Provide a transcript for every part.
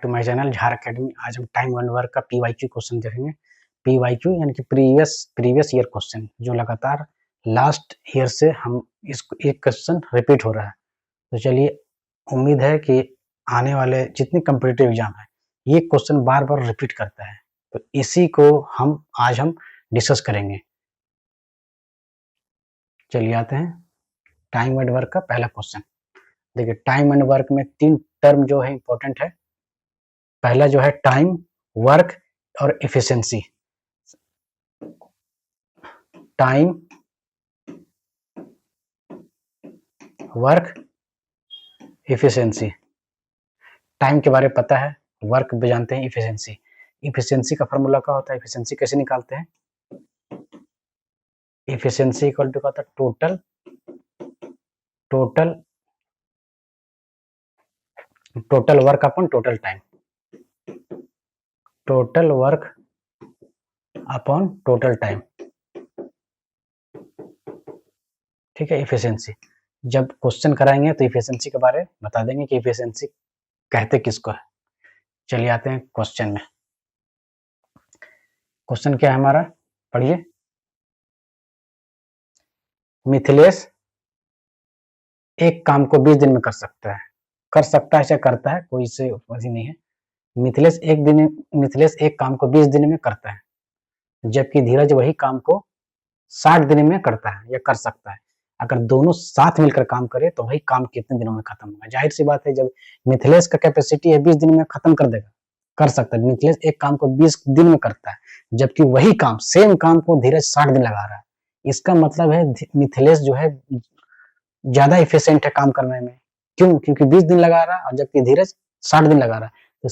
To my channel झार academy. आज हम टाइम एंड वर्क का पीवाईक्यू क्वेश्चन देखेंगे। पीवाईक्यू यानी कि प्रीवियस ईयर क्वेश्चन, जो लगातार लास्ट ईयर से हम इसको एक क्वेश्चन रिपीट हो रहा है। तो चलिए, उम्मीद है कि आने वाले जितने कॉम्पिटिटिव एग्जाम है ये क्वेश्चन बार बार रिपीट करता है, तो इसी को आज हम डिस्कस करेंगे। चलिए आते हैं टाइम एंड वर्क का पहला क्वेश्चन। देखिए, टाइम एंड वर्क में 3 टर्म जो है इंपॉर्टेंट है। पहला जो है टाइम, वर्क और efficiency. Time, work, efficiency. Time के बारे में पता है, वर्क भी जानते हैं, एफिशिएंसी। एफिशिएंसी का फार्मूला क्या होता है, एफिशिएंसी कैसे निकालते हैं? एफिशिएंसी इक्वल टू क्या होता है? Total work upon total time. Total work upon total time, ठीक है, एफिशिएंसी। जब क्वेश्चन कराएंगे तो एफिशिएंसी के बारे में बता देंगे कि एफिशिएंसी कहते किसको है। चलिए आते हैं क्वेश्चन में। क्वेश्चन क्या है हमारा, पढ़िए। मिथिलेश एक काम को 20 दिन में कर सकता है। कर सकता है, चाहे करता है, कोई से वजह नहीं है। मिथिलेश एक काम को 20 दिन में करता है, जबकि धीरज वही काम को 60 दिन में करता है या कर सकता है। अगर दोनों साथ मिलकर काम करे तो वही काम कितने दिनों में खत्म होगा? जाहिर सी बात है, जब मिथिलेश का कैपेसिटी है 20 दिन में खत्म कर देगा, कर सकता है। मिथिलेश एक काम को 20 दिन में करता है, जबकि वही काम, सेम काम को धीरज 60 दिन लगा रहा है। इसका मतलब है मिथिलेश जो है ज्यादा इफिशिएंट है काम करने में। क्यों? क्योंकि 20 दिन लगा रहा है और जबकि धीरज 60 दिन लगा रहा है। तो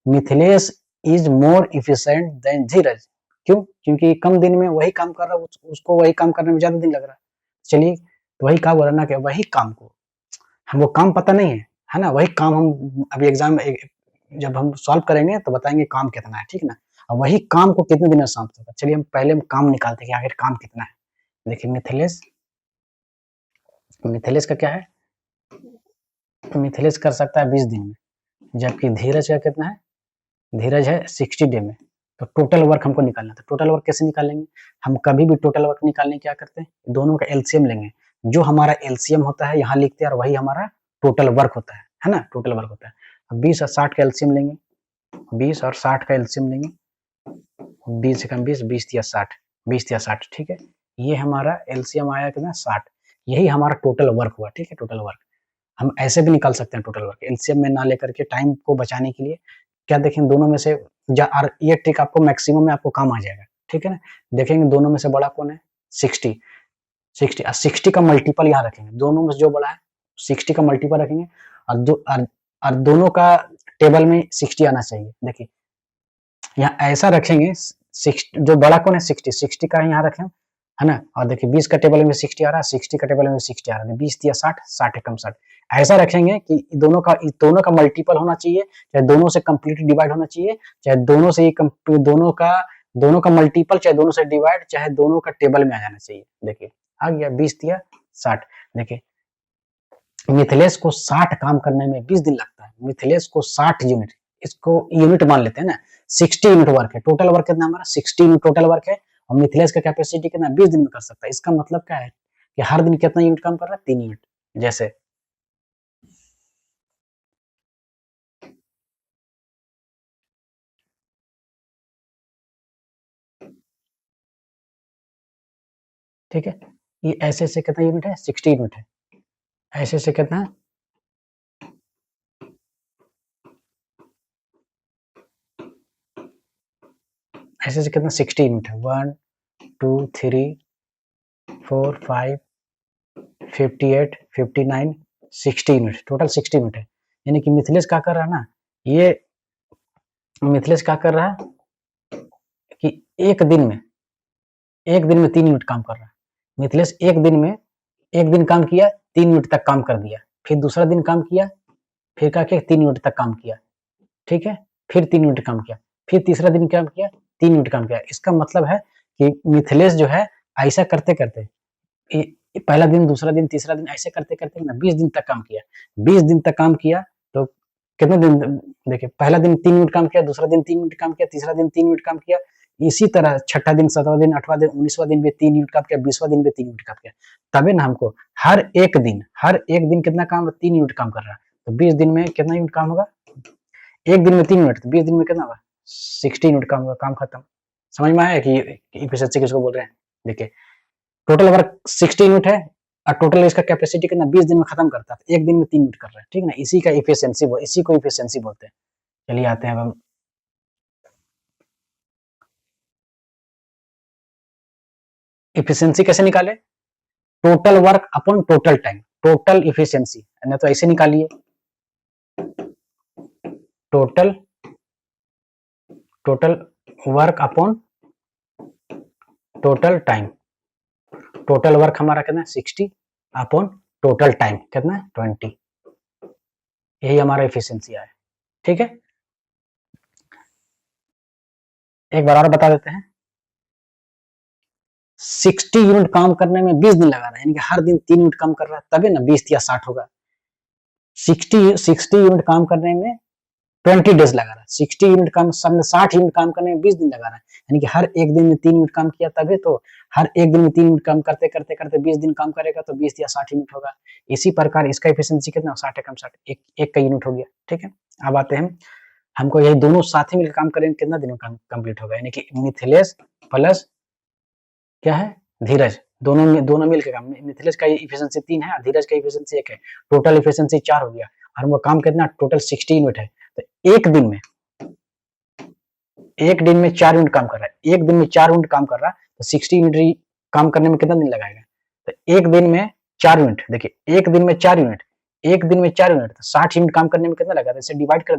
Mithilesh is more efficient than Dheeraj. क्यों? क्योंकि कम दिन में वही काम कर रहा है, उसको वही काम करने में ज्यादा दिन लग रहा है। चलिए, तो वही कहा बोला ना कि वही काम को, हमको काम पता नहीं है ना, वही काम हम अभी एग्जाम में जब हम सॉल्व करेंगे तो बताएंगे काम कितना है, ठीक ना। और वही काम को कितने दिन में समाप्त होगा। चलिए हम पहले काम निकालते हैं कि आखिर काम कितना है। देखिए, मिथिलेश का क्या है, मिथिलेश कर सकता है 20 दिन में, जबकि धीरज का कितना है, धीरज है 60 डे में। तो टोटल वर्क हमको निकालना था। टोटल वर्क कैसे निकालेंगे? हम कभी भी टोटल वर्क निकालने क्या करते हैं, दोनों का एलसीएम लेंगे। जो हमारा एलसीएम होता है यहाँ लिखते हैं और वही हमारा टोटल वर्क होता है ना, टोटल वर्क होता है। अब 20 और 60 का एलसीएम लेंगे, 20 और 60 का एलसीएम लेंगे, 20 से कम 20, 20 या 60, 20 या 60, ठीक है। ये हमारा एलसीएम आया कितना, 60। यही हमारा टोटल वर्क हुआ, ठीक है, टोटल वर्क। हम ऐसे भी निकाल सकते हैं टोटल वर्क, एलसीएम में ना लेकर के, टाइम को बचाने के लिए। क्या देखें, दोनों में से और ये ट्रिक आपको मैक्सिमम में आपको काम आ जाएगा, ठीक है ना। देखेंगे दोनों में से बड़ा कौन है, 60। 60 का मल्टीपल यहाँ रखेंगे, दोनों में से जो बड़ा है 60 का मल्टीपल रखेंगे और दोनों का टेबल में 60 आना चाहिए। देखिए यहाँ ऐसा रखेंगे, 60 जो बड़ा कौन है, 60 का यहाँ रखें, है ना। और देखिए 20 का टेबल में 60 आ रहा है, 60 का टेबल में 60 आ रहा है, 20 या 60, 60 कम 60। ऐसा रखेंगे कि दोनों का मल्टीपल होना चाहिए, चाहे दोनों से कंप्लीटली डिवाइड होना चाहिए, चाहे दोनों का मल्टीपल, चाहे दोनों से डिवाइड, चाहे दोनों का टेबल में आ जाना चाहिए। देखिए आ गया 20 या 60। देखिए मिथिलेश को 60 काम करने में 20 दिन लगता है। मिथिलेश को 60 यूनिट, इसको यूनिट मान लेते हैं ना, 60 यूनिट वर्क है। टोटल वर्क कितना हमारा, 60 यूनिट टोटल वर्क है। और मिथिलेश का कैपेसिटी कितना, 20 दिन में कर सकता है। इसका मतलब क्या है कि हर दिन कितना यूनिट काम कर रहा है, 3 यूनिट। जैसे ठीक है, ये ऐसे से कितना यूनिट है, 60 यूनिट है। ऐसे से कितना है, ऐसे से कितना, 60 यूनिट है। 1 2 3 4 5 58 59 60 यूनिट, टोटल 60 यूनिट है। यानी कि मिथिलेश क्या कर रहा है ना, ये मिथिलेश क्या कर रहा है कि एक दिन में 3 यूनिट काम कर रहा है। मिथिलेश एक दिन काम किया, 3 यूनिट तक काम कर दिया। फिर दूसरा दिन काम किया, फिर क्या किया, 3 यूनिट तक काम किया, ठीक है। फिर 3 यूनिट काम किया, फिर तीसरा दिन काम किया, 3 यूनिट काम किया। इसका मतलब है कि मिथिलेश जो है ऐसा करते करते पहला दिन, दूसरा दिन, तीसरा दिन, ऐसे करते करते ना 20 दिन तक काम किया। 20 दिन तक काम किया तो कितने दिन, देखिए पहला दिन 3 यूनिट काम किया, दूसरा दिन 3 यूनिट काम किया, तीसरा दिन 3 यूनिट काम किया, इसी तरह छठा दिन, 7वां दिन, 8वां दिन, 19वां दिन भी 3 यूनिट काम किया, 20वां दिन भी 3 यूनिट काम किया। तभी ना हमको हर एक दिन कितना काम, 3 यूनिट काम कर रहा है, तो 20 दिन में कितना यूनिट काम होगा, एक दिन में 3 यूनिट, तो 20 दिन में कितना होगा, 60 यूनिट काम होगा, काम खत्म। समझ में आया कि एफिशिएंसी किसको बोल रहे हैं। देखिए टोटल वर्क 60 यूनिट है और टोटल इसका कैपेसिटी कितना 20 दिन में खत्म करता है, तो एक दिन में 3 यूनिट कर रहा है, ठीक है ना, इसी का एफिशिएंसी, इसी को एफिशिएंसी बोलते हैं। चलिए आते हैं अब हम एफिशिएंसी कैसे निकाले, total work upon total time, total efficiency, ना तो ऐसे निकालिए, total work upon total time, total work हमारा कितना है 60 अपॉन टोटल टाइम कितना है 20, यही हमारा एफिशिएंसी आया, ठीक है। एक बार और बता देते हैं, 60 यूनिट काम करने में 20 दिन लगा रहा है, यानी कि हर दिन 3 यूनिट काम कर रहा है, तभी ना 20 या 60 होगा। 60 यूनिट काम करने में 20 डेज लगा रहा है, 60 यूनिट काम, 60 यूनिट काम करने में 20 दिन लगा रहा है, यानी कि हर एक दिन में 3 यूनिट काम किया, तभी तो हर एक दिन में 3 यूनिट काम करते करते करते 20 दिन काम करेगा तो 20 या 60 यूनिट होगा। इसी प्रकार इसका एफिशिएंसी कितना, 60 कम 60, एक का यूनिट हो गया, ठीक है। अब आते हैं हमको यही दोनों साथ ही मिलकर काम करेंगे, कितना दिन में काम कंप्लीट होगा, यानी कि मिथिलेश प्लस क्या है धीरज, दोनों मिलकर काम, मिथिलेश का एफिशिएंसी 3 है और धीरज का एफिशिएंसी 1 है, टोटल एफिशिएंसी 4 हो गया और वो काम कितना टोटल 60 यूनिट है, तो एक दिन में 4 यूनिट काम कर रहा है, एक दिन में 4 यूनिट काम कर रहा है, तो 60 यूनिट काम करने में कितना दिन लगाएगा, तो एक दिन में 4 यूनिट, देखिए एक दिन में 4 यूनिट, एक दिन में 4 यूनिट, तो 60 यूनिट काम करने में कितना लगा, इसे डिवाइड कर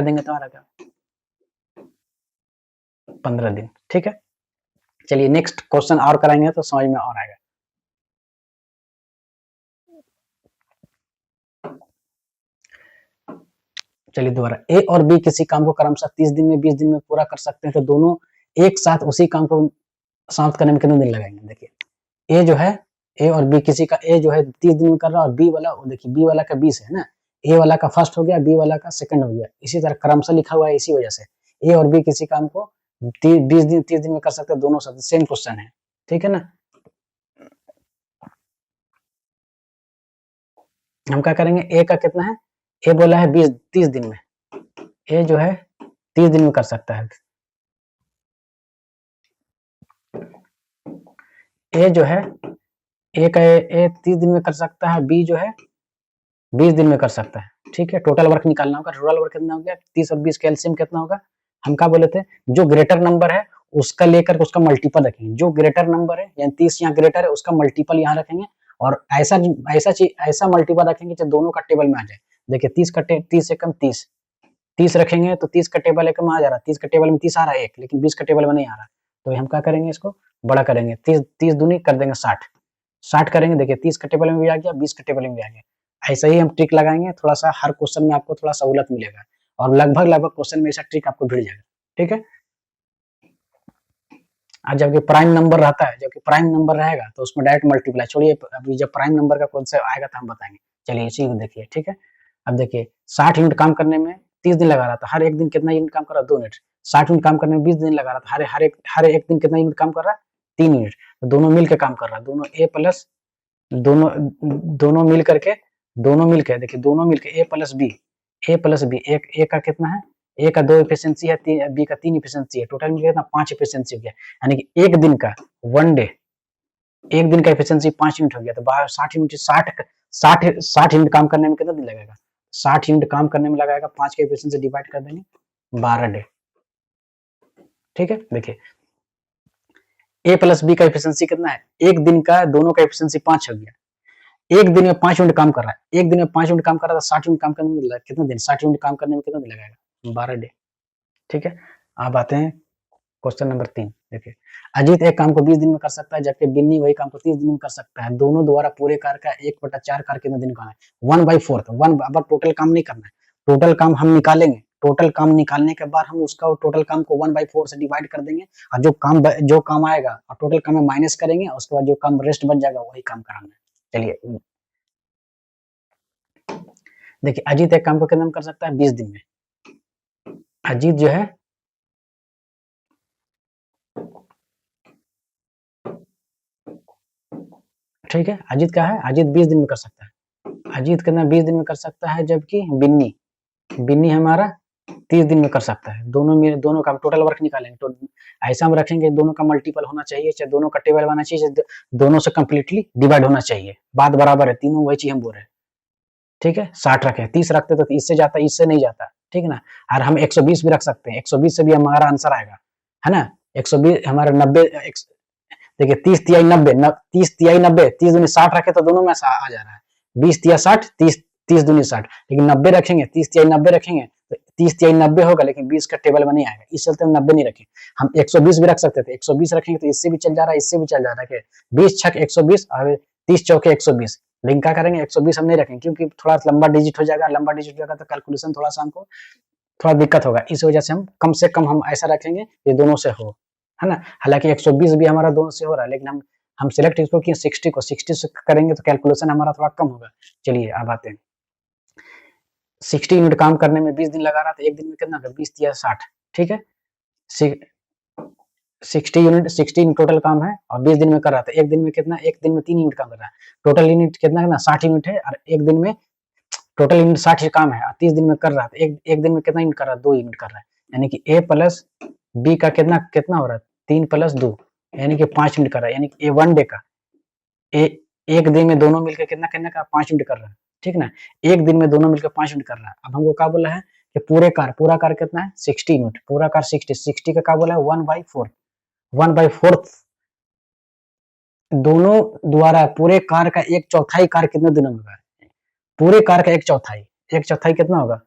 देंगे तो आ रहा 15 दिन, ठीक है। चलिए नेक्स्ट क्वेश्चन और कराएंगे तो समझ में और आएगा। चलिए दोबारा, ए और बी किसी काम को क्रमशः 30 दिन में 20 दिन में पूरा कर सकते हैं, तो दोनों एक साथ उसी काम को समाप्त करने में कितने दिन लगाएंगे, देखिए ए जो है, ए और बी किसी का, ए जो है 30 दिन में कर रहा है और बी वाला, देखिए बी वाला का 20 है ना, ए वाला का फर्स्ट हो गया, बी वाला का सेकंड हो गया, इसी तरह क्रमशः लिखा हुआ है, इसी वजह से ए और बी किसी काम को 30 दिन में कर सकते हैं, दोनों साथ, सेम क्वेश्चन है, ठीक है ना। हम क्या करेंगे, ए का कितना है, ए बोला है 30 दिन में, ए जो है 30 दिन में कर सकता है, ए जो है ए 30 दिन में कर सकता है, बी जो है 20 दिन में कर सकता है, ठीक है। टोटल वर्क निकालना होगा, टोटल वर्क कितना हो गया 30 और 20 का एलसीएम कितना होगा, हम क्या बोले थे, जो ग्रेटर नंबर है उसका लेकर उसका मल्टीपल रखेंगे, जो ग्रेटर नंबर है यानी 30 यहाँ ग्रेटर है उसका मल्टीपल यहाँ रखेंगे, और ऐसा मल्टीपल रखेंगे जो दोनों का टेबल में आ जाए। देखिए 30 से कम 30 रखेंगे तो 30 का टेबल एक में आ जा रहा है, 30 का टेबल में 30 आ रहा है एक, लेकिन 20 का टेबल में नहीं आ रहा, तो हम क्या करेंगे, इसको बड़ा करेंगे, 30 दूनी कर देंगे 60 करेंगे, देखिए 30 का टेबल में भी आ गया, 20 का टेबल में भी आ गया, ऐसा ही हम ट्रिक लगाएंगे, थोड़ा सा हर क्वेश्चन में आपको थोड़ा सहूलत मिलेगा और लगभग क्वेश्चन में ऐसा ट्रिक आपको मिल जाएगा, ठीक है। जबकि प्राइम नंबर रहता है, जबकि प्राइम नंबर रहेगा तो उसमें डायरेक्ट मल्टीप्लाई, छोड़िए अभी जब प्राइम नंबर का कॉन्सेप्ट आएगा तो हम बताएंगे। चलिए इसी को देखिए, ठीक है। अब देखिए 60 यूनिट काम करने में 30 दिन लगा रहा था, हर एक दिन कितना यूनिट काम कर रहा है 2 यूनिट, 60 यूनिट काम करने में 20 दिन लगा रहा था, हर एक दिन कितना यूनिट काम कर रहा है 3 यूनिट, तो दोनों मिलकर काम कर रहा है, दोनों ए प्लस दोनों मिल करके देखिए दोनों मिलकर ए प्लस बी, एक ए का कितना है, ए का 2 एफिशिएंसी है, बी का 3 एफिशिएंसी है, टोटल मिल कितना 5 एफिशिएंसी हो गया, यानी कि एक दिन का वन डे, एक दिन का एफिशिएंसी 5 यूनिट हो गया, तो बाहर 60 यूनिट काम करने में कितना दिन लगेगा, 60 यूनिट काम करने में लगाएगा, 5 के एफिशिएंसी डिवाइड कर देंगे 12 डे, ठीक है। देखिए ए प्लस बी का एफिशिएंसी कितना है, एक दिन का दोनों का एफिशिएंसी 5 हो गया, एक दिन में 5 यूनिट काम कर रहा है, एक दिन में 5 यूनिट काम कर रहा था, 60 यूनिट काम करने में कितना दिन, 60 यूनिट काम करने में कितना दिन लगाएगा 12 डे, ठीक है। अब आते हैं क्वेश्चन नंबर 3, देखिए अजीत एक काम को 20 दिन में कर सकता है, जबकि बिन्नी वही काम को 30 दिन में कर सकता है, दोनों द्वारा पूरे कार्य का 1/4 कार्य कितने दिन का है, 1/4, अब टोटल काम नहीं करना है, टोटल काम हम निकालेंगे, टोटल काम निकालने के बाद हम उसका टोटल काम को 1/4 से डिवाइड कर देंगे, और जो काम आएगा और टोटल काम में माइनस करेंगे, और उसके बाद जो काम रेस्ट बच जाएगा वही काम कराना है। चलिए देखिए अजीत एक काम को कितने में कर सकता है, 20 दिन में। अजीत जो है ठीक है, अजीत क्या है, अजीत 20 दिन में कर सकता है। अजीत कितना 20 दिन में कर सकता है, जबकि बिन्नी बिन्नी हमारा 30 दिन में कर सकता है। दोनों का टोटल वर्क निकालेंगे तो ऐसा हम रखेंगे, दोनों का मल्टीपल होना चाहिए, चाहे दोनों का टेबल बनना चाहिए, दोनों से कंप्लीटली डिवाइड होना चाहिए, बात बराबर है, तीनों वही चीज हम बोल रहे हैं। ठीक है, 60 रखे, 30 रखते तो इससे जाता, इससे नहीं जाता, ठीक है ना। और हम 120 भी रख सकते हैं, 120 से भी हमारा आंसर आएगा, है ना। 120 हमारा 90, देखिए 30 तिहाई 90, 30 तिहाई 90, 30 दूनी 60 रखे तो दोनों में आ जा रहा है, 20 तिया 60, 30 दूनी 60, लेकिन 90 रखेंगे, 30 तिहाई 90 रखेंगे तो 30 तिहाई 90 होगा, लेकिन 20 का टेबल में नहीं आएगा, इस चलते हम 90 नहीं रखें। हम 120 भी रख सकते थे, 120 रखेंगे तो इससे भी चल जा रहा है, इससे भी चल जा रहा है, 20 छक 120 और 30 चौके 120, लेकिन क्या करेंगे 120 हम नहीं रखेंगे, क्योंकि थोड़ा लंबा डिजिट हो जाएगा, लंबा डिजिट हो जाएगा तो कैलकुलेशन थोड़ा सा हमको थोड़ा दिक्कत होगा, इस वजह से हम ऐसा रखेंगे ये दोनों से हो, है ना। हालांकि 120 भी हमारा दोनों से हो रहा है, लेकिन हम सिलेक्ट इसको किए 60 को, 60 से करेंगे तो कैलकुलेशन हमारा थोड़ा कम होगा। चलिए अब आते हैं, 60 यूनिट काम करने में 20 दिन लगा रहा था, एक दिन में कितना होगा, 20 या 60, ठीक है। 60 यूनिट 16 टोटल काम है और 20 दिन में कर रहा था, एक दिन में कितना, एक दिन में 3 यूनिट काम कर रहा है, टोटल यूनिट कितना 60 यूनिट है, और एक दिन में टोटल यूनिट 60 काम है और 30 दिन में कर रहा था, एक दिन में कितना यूनिट कर रहा है, 2 यूनिट कर रहा है, यानी कि a प्लस बी का कितना कितना हो रहा है, 3 प्लस 2 यानी कि 5 यूनिट कर रहा है, यानी कि वन डे का एक दिन में दोनों मिलकर कितना करने का 5 यूनिट कर रहा है, ठीक ना। एक दिन में दोनों मिलकर 5 यूनिट कर रहा है। अब हमको क्या बोला है कि पूरा कार कितना है 60 यूनिट, पूरा कार 60 का क्या बोला है 1/4 दोनों द्वारा पूरे कार का एक चौथाई कार कितने दिनों में होगा, पूरे कार का एक चौथाई कितना होगा,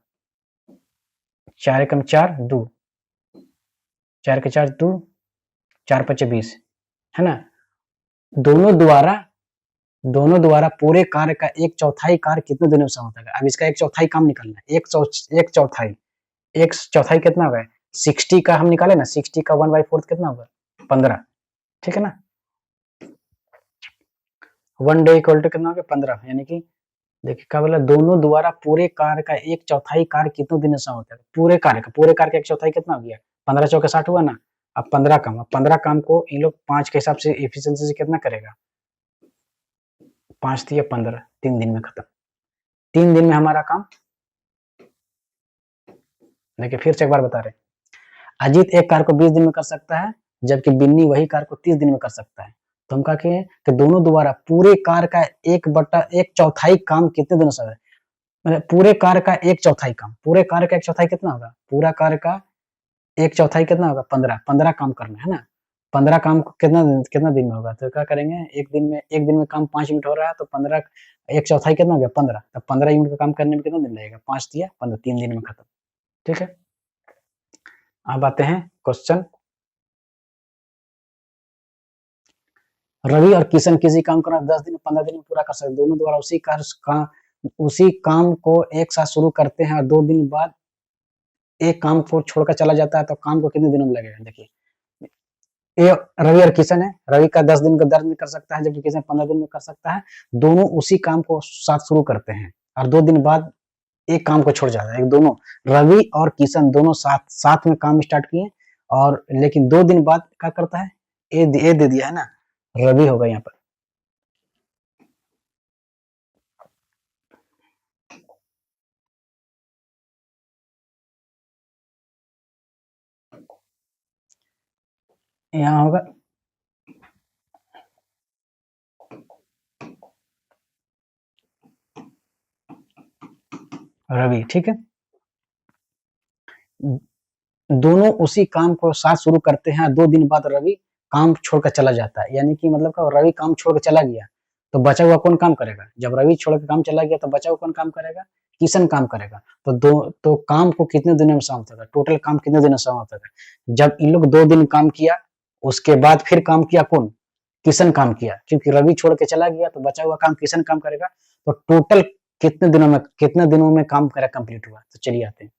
4 एकम 4 2, 4 के 4 2, 4 5 20, है ना। दोनों द्वारा पूरे कार का एक चौथाई कार कितने दिनों में होता है। अब इसका एक चौथाई काम निकालना है, एक चौथाई कितना होगा 60 का हम निकाले ना, 60 का 1/4 कितना होगा 15, ठीक है ना। 1 डे इक्वल टू कितना होगा 15, यानी कि देखिए क्या बोला, दोनों द्वारा पूरे कार का एक चौथाई कार कितने दिनों से होता है, पूरे कार का एक चौथाई कितना हो गया 15 चौके 60 हुआ ना। अब 15 काम को इन लोग 5 के हिसाब से एफिशिएंसी से कितना करेगा, 5 या 15, 3 दिन में खत्म, 3 दिन में हमारा काम। देखिए फिर से एक बार बता रहे, अजीत एक कार को 20 दिन में कर सकता है, जबकि बिन्नी वही कार को 30 दिन में कर सकता है। तो हम क्या कहें कि दोनों द्वारा पूरे कार का 1/4 काम कितने दिनों से, मतलब पूरे कार का एक चौथाई काम, पूरे कार का एक चौथाई कितना होगा, पूरा कार का एक चौथाई कितना होगा 15 काम करना है ना। 15 काम कितना दिन में होगा, तो क्या करेंगे एक दिन में काम 5 यूनिट हो रहा है, तो 15 एक चौथाई कितना हो गया 15, तो 15 यूनिट का काम करने में कितना दिन लगेगा, 5 दिया 15, 3 दिन में खत्म, ठीक है। अब आते हैं क्वेश्चन, रवि और किशन किसी काम को 10 दिन 15 दिन में पूरा कर सकते, दोनों द्वारा उसी काम को एक साथ शुरू करते हैं और 2 दिन बाद एक काम को छोड़कर चला जाता है, तो काम को कितने दिनों में लगेगा। देखिए ये रवि और किशन है, रवि का 10 दिन का 10 दिन कर सकता है, जबकि किशन 15 दिन में कर सकता है, दोनों उसी काम को साथ शुरू करते हैं और 2 दिन बाद एक काम को छोड़ जाता है, दोनों रवि और किशन दोनों साथ में काम स्टार्ट किए, और लेकिन 2 दिन बाद क्या करता है, ए दे दिया है ना, रवि होगा यहाँ पर। यहाँ होगा रवि, ठीक है। दोनों उसी काम को साथ शुरू करते हैं, 2 दिन बाद रवि काम छोड़कर चला जाता है, यानी कि मतलब का रवि काम छोड़कर चला गया तो बचा हुआ कौन काम करेगा, जब रवि छोड़ के काम चला गया तो बचा हुआ कौन काम करेगा, किशन काम करेगा। तो काम को कितने दिनों में समाप्त होगा, टोटल काम कितने दिनों में समाप्त होगा, जब इन लोग 2 दिन काम किया उसके बाद फिर काम किया कौन, किशन काम किया, क्योंकि रवि छोड़ के चला गया तो बचा हुआ काम किशन काम करेगा, तो टोटल कितने दिनों में काम करा कंप्लीट हुआ। तो चलिए आते हैं,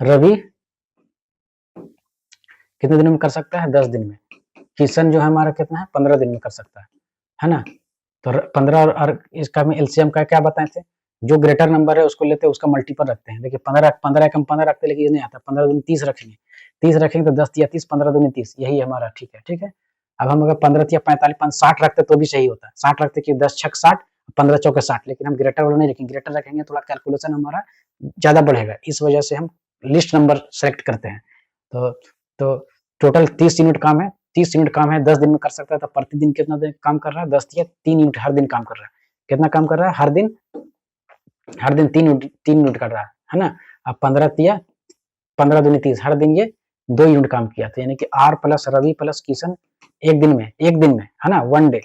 रवि कितने दिन में कर सकता है 10 दिन में, किशन जो है हमारा कितना है 15 दिन में कर सकता है ना। तो 15 और इसका में एलसीएम का क्या बताए थे, जो ग्रेटर नंबर है उसको लेते हैं, उसका मल्टीपल रखते हैं। देखिए 15 का हम 15 रखते हैं, लेकिन ये नहीं आता, 15 दूनी 30 रखेंगे, 30 रखेंगे तो 10 या 30, 15 दूनी 30, यही हमारा ठीक है, ठीक है। अब हम अगर 15 या 45 60 रखते तो भी सही होता, 60 रखते कि 10 छक 60, 15 चौके 60, लेकिन हम ग्रेटर वाला नहीं रखेंगे, ग्रेटर रखेंगे थोड़ा कैलकुलेशन हमारा ज्यादा बढ़ेगा, इस वजह से हम लिस्ट नंबर सेलेक्ट करते हैं। तो टोटल 30 यूनिट काम है, 30 यूनिट काम है, 10 दिन में कर सकता है, तो प्रतिदिन कितना काम कर रहा है, 10 या 3 यूनिट हर दिन काम कर रहा है। कितना काम कर रहा है हर दिन 3 यूनिट कर रहा है ना। अब 15 दिया 15 दूनी 30, हर दिन ये 2 यूनिट काम किया, तो यानी कि R plus Ravi plus Kishan एक दिन में है ना, 1 डे।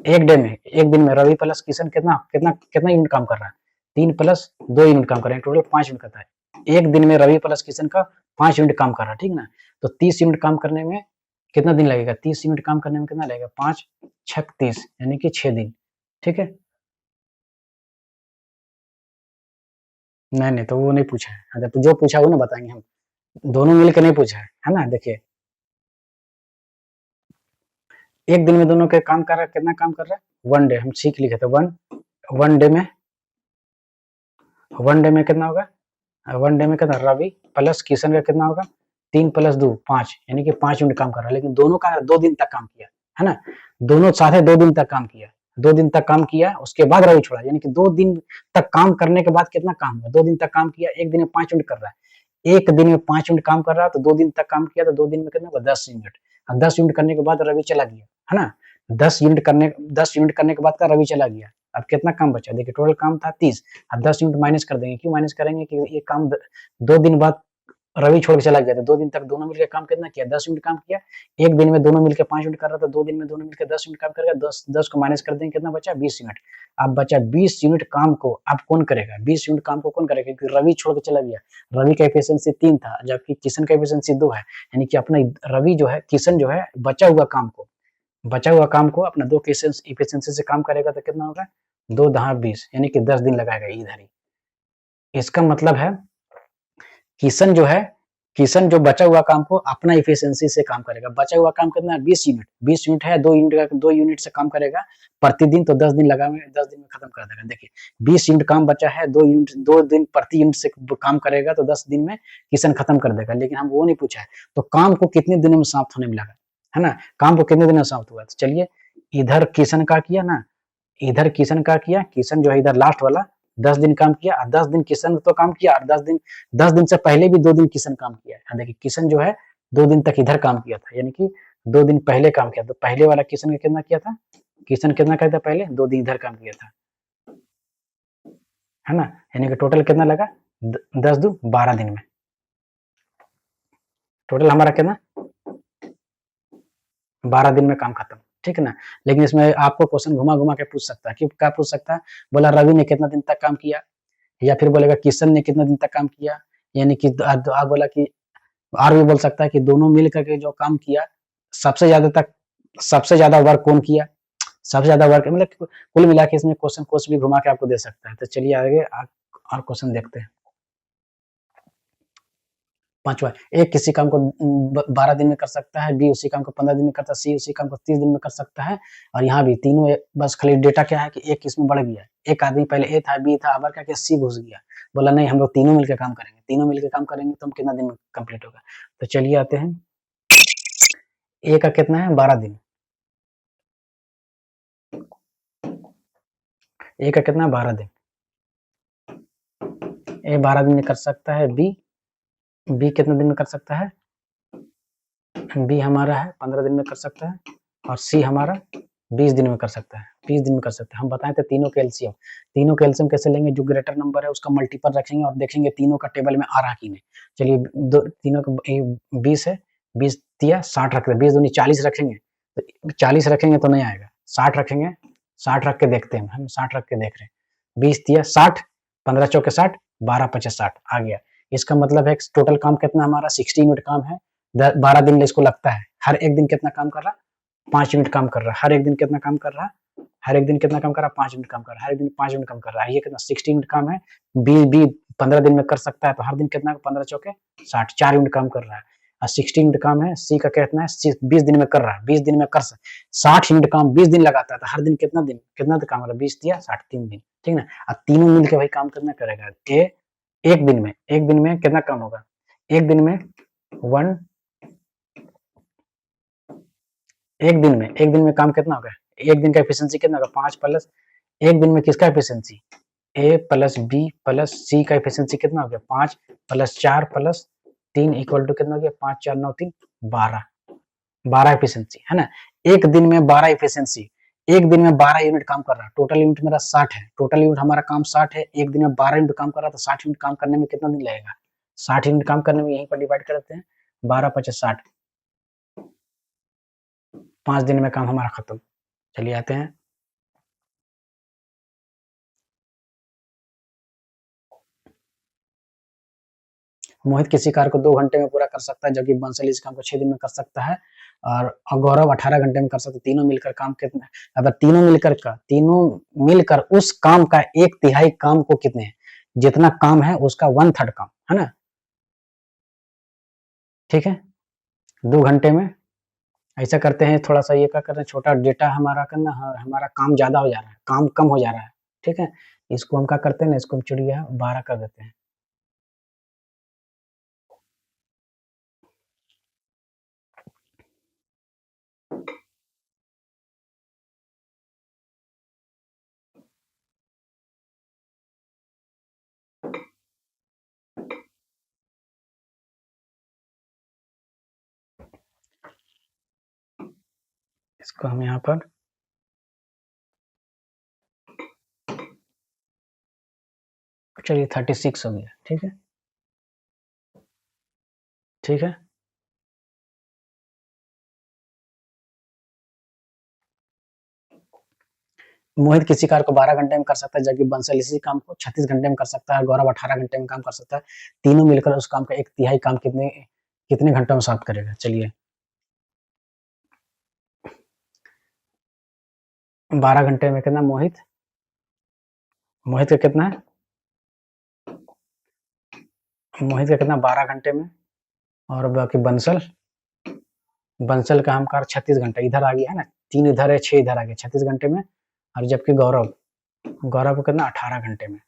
एक दिन में रवि प्लस किशन कितना यूनिट काम कर रहा है, 3 प्लस 2 यूनिट काम कर रहे हैं, टोटल 5 यूनिट करता है। एक दिन में रवि प्लस किशन का 5 यूनिट काम कर रहा है, ठीक ना। तो 30 यूनिट काम करने में कितना दिन लगेगा, 30 यूनिट काम करने में कितना लगेगा, 5 छक 30, यानी कि 6 दिन, ठीक है। नहीं तो वो नहीं पूछा है, तो जो पूछा वो ना बताएंगे हम, दोनों मिलकर नहीं पूछा है ना। देखिए एक दिन में दोनों के काम कर रहा है, कितना काम कर रहा है, 1 डे, हम सीख लिखे थे, 1 डे में, 1 डे में कितना होगा, 1 डे में कितना, रवि प्लस किशन का कितना होगा, 3 प्लस 2 5, यानी कि 5 यूनिट काम कर रहा है, लेकिन दोनों का 2 दिन तक काम किया है ना, दोनों साथ 2 दिन तक काम किया, 2 दिन तक काम किया, उसके बाद रवि छोड़ा, यानी कि 2 दिन तक काम करने के बाद कितना काम हुआ, 2 दिन तक काम किया, एक दिन में 5 यूनिट कर रहा है, एक दिन में 5 यूनिट काम कर रहा है, तो 2 दिन तक काम किया, तो 2 दिन में कितना होगा, 10 यूनिट। अब 10 यूनिट करने के बाद रवि चला गया है ना, 10 यूनिट करने के बाद का रवि चला गया, अब कितना काम बचा, देखिए टोटल काम था 30, अब 10 यूनिट माइनस कर देंगे, क्यों माइनस करेंगे कि ये काम 2 दिन बाद रवि छोड़ के चला गया था, 2 दिन तक दोनों मिलकर काम कितना किया, 10 यूनिट काम किया, एक दिन में दोनों मिलकर 5 यूनिट कर रहा था, 2 दिन में दोनों मिलकर 10 यूनिट काम करेगा, 10 को माइनस कर देंगे, कितना बचा, 20 यूनिट। अब बचा 20 यूनिट काम को अब कौन करेगा, 20 यूनिट काम को कौन करेगा, क्योंकि रवि छोड़ के चला गया, रवि का एफिशिएंसी 3 था, जबकि किशन का एफिशिएंसी 2 है, यानी कि अपना रवि जो है, किशन जो है, बचा हुआ काम को अपना 2 एफिशिएंसी से काम करेगा, तो कितना होगा, 2 दहा 20, यानी कि 10 दिन लगाएगा इधर ही। इसका मतलब है किशन जो बचा हुआ काम को अपना एफिशिएंसी से काम करेगा, बचा हुआ काम कितना है, 20 यूनिट, 20 यूनिट है, 2 यूनिट से काम करेगा प्रतिदिन, तो 10 दिन लगाएंगे, 10 दिन में खत्म कर देगा। देखिए 20 यूनिट काम बचा है, 2 दिन प्रति यूनिट से काम करेगा, तो 10 दिन में किशन खत्म कर देगा, लेकिन हम वो नहीं पूछा है, तो काम को कितने दिनों में समाप्त होने में लगा, है ना, काम को कितने दिन में समाप्त हुआ, तो चलिए इधर किशन का किया ना, इधर किशन का किया, किशन जो है इधर लास्ट वाला 10 दिन काम किया, और 10 दिन किशन तो काम किया, और 10 दिन से पहले भी 2 दिन किशन काम किया है। देखिए किशन जो है 2 दिन तक इधर काम किया था, यानी कि 2 दिन पहले काम किया, तो पहले वाला किशन का कितना किया था, किशन कितना किया था पहले, 2 दिन इधर काम किया था, है ना, यानी कि टोटल कितना लगा, 10 दू 12 दिन में, टोटल हमारा कितना 12 दिन में काम खत्म, ठीक है ना। लेकिन इसमें आपको क्वेश्चन घुमा के पूछ सकता है, कि क्या पूछ सकता है, बोला रवि ने कितना दिन तक काम किया, या फिर बोलेगा किशन ने कितना दिन तक काम किया, यानी कि आप बोला कि और भी बोल सकता है कि दोनों मिल करके जो काम किया, सबसे ज्यादा वर्क कौन किया, सबसे ज्यादा वर्क, मतलब कुल मिला के इसमें क्वेश्चन कुछ भी घुमा के आपको दे सकता है। तो चलिए आगे और क्वेश्चन देखते हैं। 5वां, ए किसी काम को 12 दिन में कर सकता है, बी उसी काम को 15 दिन में करता है, सी उसी काम को 30 दिन में कर सकता है, और यहाँ भी तीनों बस खाली डेटा क्या है कि एक इसमें बढ़ गया, एक आदमी पहले ए था, बी था, अब क्या सी घुस गया, बोला नहीं हम लोग तीनों मिलकर काम करेंगे, तीनों मिलकर काम करेंगे तो हम कितना दिन में कंप्लीट होगा। तो चलिए आते हैं, ए का कितना है 12 दिन, ए का कितना है 12 दिन, ए 12 दिन में कर सकता है, बी कितने दिन में कर सकता है, बी हमारा है 15 दिन में कर सकता है, और सी हमारा 20 दिन में कर सकता है, 20 दिन में कर सकता है। हम बताए थे तीनों के एलसीएम कैसे लेंगे, जो ग्रेटर नंबर है उसका मल्टीपल रखेंगे और देखेंगे तीनों का टेबल में आ रहा कि नहीं। चलिए तीनों का 20 है, 20 दिया 60 रख दे, 20 दूनी 40 रखेंगे, तो 40 रखेंगे तो नहीं आएगा, 60 रखेंगे, 60 रख के देखते हैं, हम 60 रख के देख रहे हैं, 20 दिया 60, 15 चौके 60, 12 पचे 60 आ गया। इसका मतलब है टोटल काम कितना हमारा 60 यूनिट काम है, 12 दिन इसको लगता है, हर एक दिन कितना काम कर रहा, 5 यूनिट काम कर रहा है, हर एक दिन कितना काम कर रहा है हर एक दिन कितना काम कर रहा है, 5 यूनिट काम कर रहा है, हर एक दिन 5 यूनिट काम कर रहा है, ये कितना 60 यूनिट काम है, बी 15 दिन में कर सकता है, तो हर दिन कितना 15 चौके 60, 4 यूनिट काम कर रहा है। और 60 यूनिट काम है, सी का कितना है, 20 दिन में कर रहा है, 20 दिन में कर 60 यूनिट काम 20 दिन लगाता है, तो हर दिन कितना काम कर रहा है, 20 दिया 60, 3 दिन, ठीक ना। अब तीनों मिलकर भाई काम कितना करेगा, एक दिन में कितना काम होगा, एक दिन में एक दिन में काम कितना होगा, एक दिन का एफिशिएंसी कितना होगा, 5 प्लस एक दिन में किसका एफिशिएंसी, ए प्लस बी प्लस सी का एफिशिएंसी कितना हो गया, 5 प्लस 4 प्लस 3 इक्वल टू कितना हो गया, 5 4 9 3 12 एफिशिएंसी है ना। एक दिन में 12 एफिशिएंसी, एक दिन में 12 यूनिट काम कर रहा है, टोटल यूनिट मेरा 60 है, टोटल यूनिट हमारा काम 60 है, एक दिन में 12 यूनिट काम कर रहा है, तो 60 यूनिट काम करने में कितना दिन लगेगा, 60 यूनिट काम करने में यहीं पर डिवाइड कर देते हैं, 12 पचे 60, 5 दिन में काम हमारा खत्म। चलिए आते हैं, मोहित किसी कार्य को 2 घंटे में पूरा कर सकता है, जबकि बंसल इस काम को 6 दिन में कर सकता है, और गौरव 18 घंटे में कर सकता है। तीनों मिलकर काम कितना, अगर तीनों मिलकर उस काम का 1/3 काम को कितने, जितना काम है उसका 1/3 काम है ना, ठीक है। 2 घंटे में ऐसा करते हैं, थोड़ा सा ये क्या करते हैं, छोटा डेटा हमारा करना, हमारा काम ज्यादा हो जा रहा है, काम कम हो जा रहा है, ठीक है। इसको हम क्या करते हैं ना, इसको हम चिड़िया 12 कर देते हैं। इसको हम यहाँ पर चलिए 36 हो गया, ठीक है, ठीक है। मोहित किसी कार्य को 12 घंटे में कर सकता है, जबकि बंसल इसी काम को 36 घंटे में कर सकता है, गौरव 18 घंटे में काम कर सकता है। तीनों मिलकर उस काम का 1/3 काम कितने कितने घंटों में समाप्त करेगा। चलिए 12 घंटे में कितना, मोहित का कितना है, मोहित का कितना 12 घंटे में, और बाकी बंसल का हम कार्य 36 घंटे, इधर आ गया है ना, 3 इधर है 6 इधर आ गया, 36 घंटे में, और जबकि गौरव को कितना 18 घंटे में।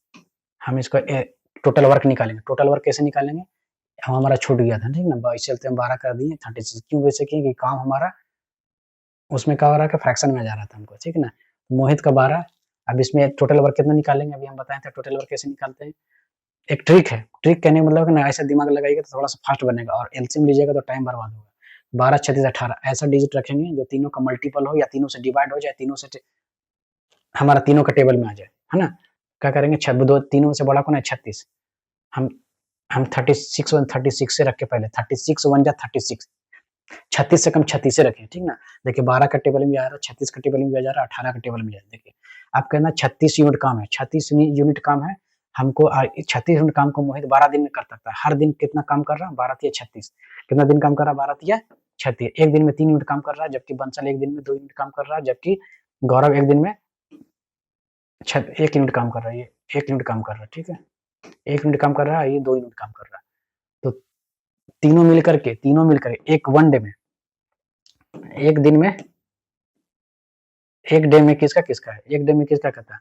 हम इसको टोटल वर्क निकालेंगे, टोटल वर्क कैसे निकालेंगे, हमारा छूट गया था, ठीक ना, बाईस चलते हम 12 कर दिए 36, क्यों वैसे किए कि काम हमारा उसमें क्या हो रहा है कि फ्रैक्शन में जा रहा था हमको, ठीक है ना। मोहित का 12, अब इसमें टोटल वर्क कितना निकालेंगे, अभी हम बताए थे टोटल वर्क कैसे निकालते हैं। एक ट्रिक है, ट्रिक कहने का मतलब ना, ऐसा दिमाग लगाइएगा तो थोड़ा सा फास्ट बनेगा, और एलसीएम लीजिएगा तो टाइम बर्बाद होगा। 12 36 18 ऐसा डिजिट रखेंगे जो तीनों का मल्टीपल हो, या तीनों से डिवाइड हो जाए, तीनों से हमारा तीनों का टेबल में आ जाए, है ना। क्या करेंगे, दो तीनों से बड़ा कौन है 36, हम 36 से रख के पहले 36 1 जा 36, 36 से कम 36 से रखें, ठीक ना। देखिए 12 का टेबल में आ रहा है, 36 का टेबल में आ जा रहा है, 18 का टेबल में आ रहा है। देखिए आप कहना 36 यूनिट काम है, 36 यूनिट काम है हमको, 36 यूनिट काम को मोहित 12 दिन में कर सकता है। हर दिन कितना काम कर रहा है, 12 तिया 36, कितना दिन काम कर रहा है, 12 तिया 36, एक दिन में 3 यूनिट काम कर रहा है, जबकि बंसल एक दिन में 2 यूनिट काम कर रहा है, जबकि गौरव एक दिन में 1 यूनिट काम कर रहा है, ये 1 यूनिट काम कर रहा है, ठीक है, 1 यूनिट काम कर रहा है, ये 2 यूनिट काम कर रहा है। तो तीनों मिलकर एक वन डे में, एक दिन में, एक डे में किसका है, एक डे में किसका कहता है,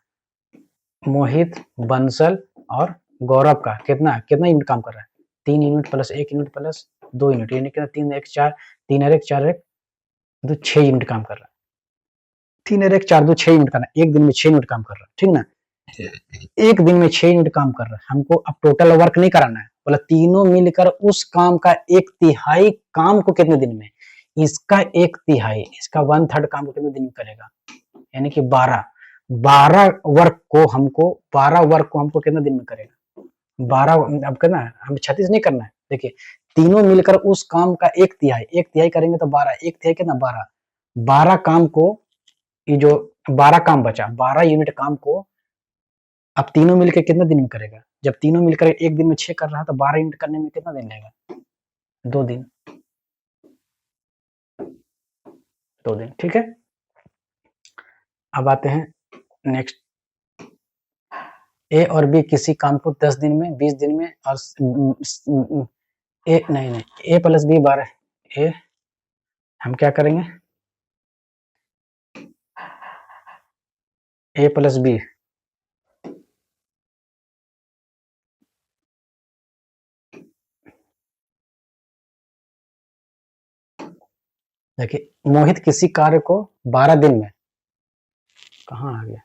मोहित बंसल और गौरव का कितना कितना यूनिट काम कर रहा है, 3 unit plus 1 unit plus 2 unit, यानी कितना 3 1 4, 3 और 1 4 1 तो 6 यूनिट काम कर रहा है, 3 और 1 4 2 6 यूनिट करना, एक दिन में 6 यूनिट काम कर रहा है, ठीक ना। एक दिन में 6 यूनिट काम कर रहा है, हमको अब टोटल वर्क नहीं कराना है, बोला तीनों मिलकर उस काम का 1/3 काम को कितने दिन में, इसका 1/3, इसका 1/3 काम को कितने दिन में करेगा, यानी कि 12 12 वर्क को हमको कितने दिन में करेगा, 12, अब करना है हम 36 नहीं करना है। देखिए तीनों मिलकर उस काम का 1/3 करेंगे तो 12, 1/3 कितना 12, 12 काम को, ये जो 12 काम बचा, 12 यूनिट काम को अब तीनों मिलकर कितने दिन में करेगा, जब तीनों मिलकर एक दिन में 6 कर रहा है, तो 12 यूनिट करने में कितना दिन लगेगा, 2 दिन, 2 दिन, ठीक है। अब आते हैं नेक्स्ट। ए और बी किसी काम को 10 दिन में, 20 दिन में और ए नहीं ए प्लस बी बार ए, हम क्या करेंगे ए प्लस बी देखिए मोहित किसी कार्य को 12 दिन में, कहाँ आ गया,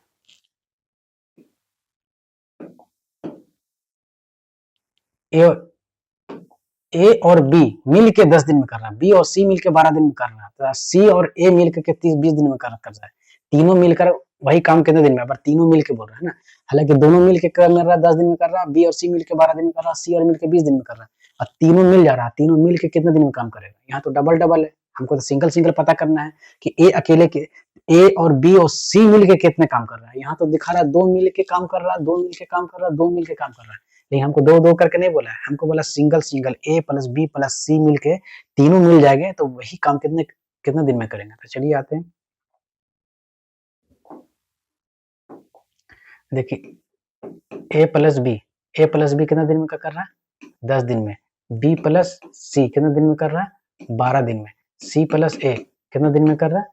ए और बी मिल के 10 दिन में कर रहा है, बी और सी मिल के 12 दिन में कर रहा है, तो सी और ए मिल के 30-20 दिन में कर रहा है, तीनों मिलकर वही काम कितने दिन में, पर तीनों मिल के बोल रहा है ना, हालांकि दोनों मिल के कर रहा है 10 दिन में कर रहा है, बी और सी मिल के 12 दिन में कर रहा है, सी और मिल के 20 दिन में कर रहा है, और तीनों मिल जा रहा है, तीनों मिल के कितने दिन में काम करेगा, यहाँ तो डबल डबल है, हमको तो सिंगल सिंगल पता करना है कि ए अकेले के ए और बी और सी मिल के कितने काम कर रहा है, यहाँ तो दिखा रहा है 2 मिल के काम कर रहा है, 2 मिल के काम कर रहा है, 2 मिल के काम कर रहा है, लेकिन हमको 2-2 करके नहीं बोला है, हमको बोला सिंगल सिंगल ए प्लस बी प्लस सी मिल के तीनों मिल जाएंगे, तो वही काम कितने कितने दिन में करेंगे। तो चलिए आते हैं, देखिए ए प्लस बी कितने दिन में कर रहा है 10 दिन में, बी प्लस सी कितने दिन में कर रहा है 12 दिन में, सी प्लस ए कितने दिन में कर रहा है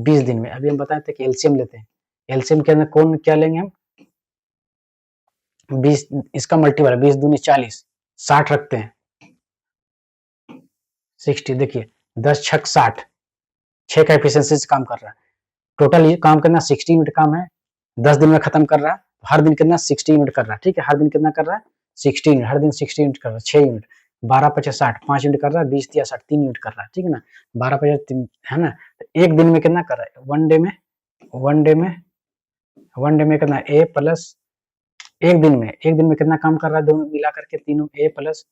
20 दिन में। अभी हम बताए थे कि एलसीएम लेते हैं, एलसीएम के अंदर कौन क्या लेंगे हम 20, इसका मल्टीपल 20 दूनी 40, 60 रखते हैं 60, देखिए 10 छक 60, 6 का एफिशिएंसी से काम कर रहा है, टोटल ये काम करना 60 यूनिट काम है, 10 दिन में खत्म कर रहा है, हर दिन कितना 60 यूनिट कर रहा है, ठीक है, हर दिन कितना कर रहा है 60 यूनिट, हर दिन 60 यूनिट कर रहा है, 6 यूनिट, 12 50 60, 5 यूनिट कर रहा है, 20 दिया 60, 3 यूनिट कर रहा है, ठीक है ना, 12 50 3 है ना, तो एक दिन में कितना कर रहा है, वन डे में कितना ए प्लस एक दिन में कितना काम कर रहा है, दोनों मिला करके तीनों A plus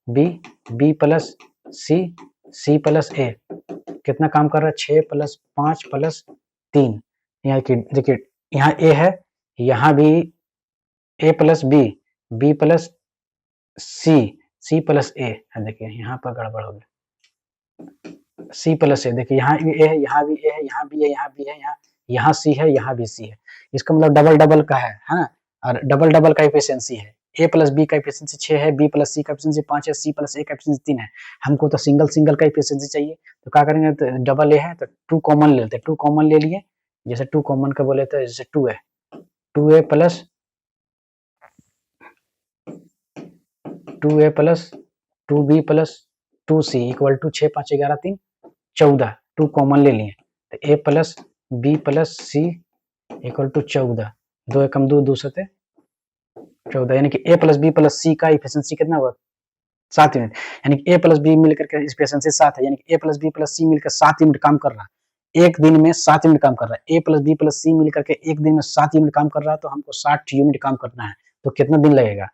B plus C plus A कितना काम कर रहा है 6 प्लस 5 प्लस 3, यहाँ की देखिए यहाँ ए है, यहाँ भी A plus B plus C plus A है, देखिए यहाँ पर गड़बड़ हो गया, सी प्लस ए, देखिए यहाँ भी ए है, यहाँ भी ए है, यहाँ भी है, यहाँ भी है, यहाँ सी है, यहाँ भी सी है, इसका मतलब डबल डबल का है ना, और डबल डबल का एफिशिएंसी है, ए प्लस बी का एफिशिएंसी 6 है, बी प्लस सी का एफिशिएंसी 5 है, सी प्लस ए का एफिशिएंसी 3 है, हमको तो सिंगल सिंगल का एफिशिएंसी चाहिए, तो क्या करेंगे, तो डबल ए है तो 2 कॉमन ले लेते हैं, 2 कॉमन ले लिए, जैसे 2 कॉमन का बोले तो जैसे 2 है, 2a plus 2b plus 2c equal to 6 5 11 3 14, 2 common ले लिए, तो a plus B plus C equal to 14, 2 एकम 2 2 सते 14, यानी कि a प्लस बी प्लस सी का एफिशिएंसी कितना हुआ 7 यूनिट, यानी कि a प्लस बी मिलकर के एफिशिएंसी 7 है, यानी कि a प्लस बी प्लस सी मिलकर 7 यूनिट काम कर रहा है, एक दिन में 7 यूनिट काम कर रहा है, a प्लस बी प्लस सी मिलकर के एक दिन में 7 यूनिट काम कर रहा है, तो हमको 60 यूनिट काम करना है, तो कितना दिन लगेगा,